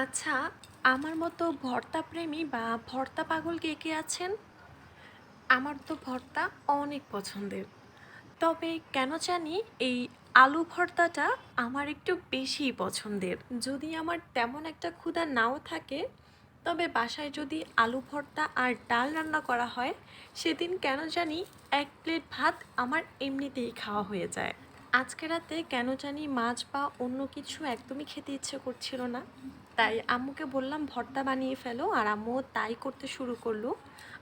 আচ্ছা, আমার মতো ভর্তা প্রেমী বা ভর্তা পাগল কে কে আছেন? আমার তো ভর্তা অনেক পছন্দের। তবে কেন জানি এই আলু ভর্তাটা আমার একটু বেশিই পছন্দের। যদি আমার তেমন একটা ক্ষুধা নাও থাকে, তবে বাসায় যদি আলু ভর্তা আর ডাল রান্না করা হয়, সেদিন কেন জানি ১ প্লেট ভাত আমার এমনিতেই খাওয়া হয়ে যায়। আজকে রাতে কেন জানি মাছ বা অন্য কিছু একদমই খেতে ইচ্ছে করছিল না, তাই আম্মুকে বললাম ভর্তা বানিয়ে ফেলো, আর আম্মুও তাই করতে শুরু করলো।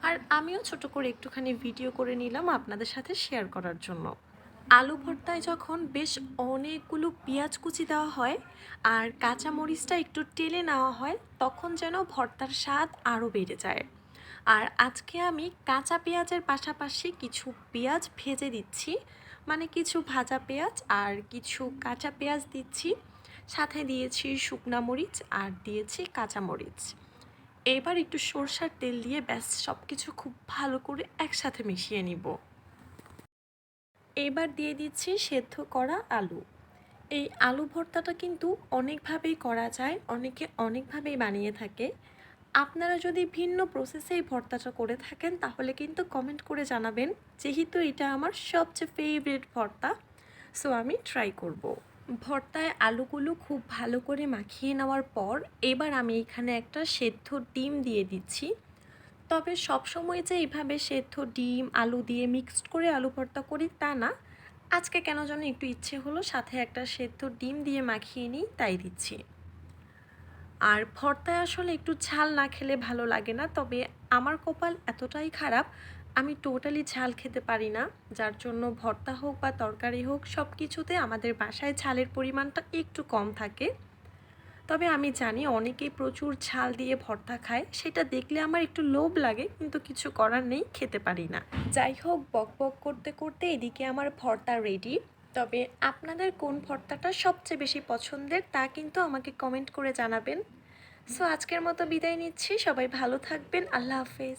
আর আমিও ছোট করে একটুখানি ভিডিও করে নিলাম আপনাদের সাথে শেয়ার করার জন্য। আলু ভর্তায় যখন বেশ অনেকগুলো পেঁয়াজ কুচি দেওয়া হয় আর কাঁচা মরিচটা একটু টেলে নেওয়া হয়, তখন যেন ভর্তার স্বাদ আরও বেড়ে যায়। আর আজকে আমি কাঁচা পেঁয়াজের পাশাপাশি কিছু পেঁয়াজ ভেজে দিচ্ছি, মানে কিছু ভাজা পেঁয়াজ আর কিছু কাঁচা পেঁয়াজ দিচ্ছি, সাথে দিয়েছি শুকনা মরিচ আর দিয়েছি কাঁচা মরিচ। এবার একটু সরষার তেল দিয়ে ব্যাস সব কিছু খুব ভালো করে একসাথে মিশিয়ে নিব। এবার দিয়ে দিচ্ছি সেদ্ধ করা আলু। এই আলু ভর্তাটা কিন্তু অনেকভাবেই করা যায়, অনেকে অনেকভাবেই বানিয়ে থাকে। আপনারা যদি ভিন্ন প্রসেসে এই ভর্তাটা করে থাকেন তাহলে কিন্তু কমেন্ট করে জানাবেন, যেহেতু এটা আমার সবচেয়ে ফেভারিট ভর্তা। সো আমি ট্রাই করব। ভর্তায় আলুগুলো খুব ভালো করে মাখিয়ে নেওয়ার পর এবার আমি এখানে একটা সেদ্ধ ডিম দিয়ে দিচ্ছি। তবে সবসময় যে এইভাবে সেদ্ধ ডিম আলু দিয়ে মিক্সড করে আলু ভর্তা করি তা না, আজকে কেন যেন একটু ইচ্ছে হলো সাথে একটা সেদ্ধ ডিম দিয়ে মাখিয়ে নিই, তাই দিচ্ছি। আর ভর্তায় আসলে একটু ঝাল না খেলে ভালো লাগে না, তবে আমার কপাল এতটাই খারাপ, আমি টোটালি ঝাল খেতে পারি না। যার জন্য ভর্তা হোক বা তরকারি হোক, সব কিছুতে আমাদের বাসায় ঝালের পরিমাণটা একটু কম থাকে। তবে আমি জানি অনেকেই প্রচুর ঝাল দিয়ে ভর্তা খায়, সেটা দেখলে আমার একটু লোভ লাগে, কিন্তু কিছু করার নেই, খেতে পারি না। যাই হোক, বক বক করতে করতে এদিকে আমার ভর্তা রেডি। তবে আপনাদের কোন ভর্তাটা সবচেয়ে বেশি পছন্দের তা কিন্তু আমাকে কমেন্ট করে জানাবেন। সো আজকের মতো বিদায় নিচ্ছি, সবাই ভালো থাকবেন, আল্লাহ হাফেজ।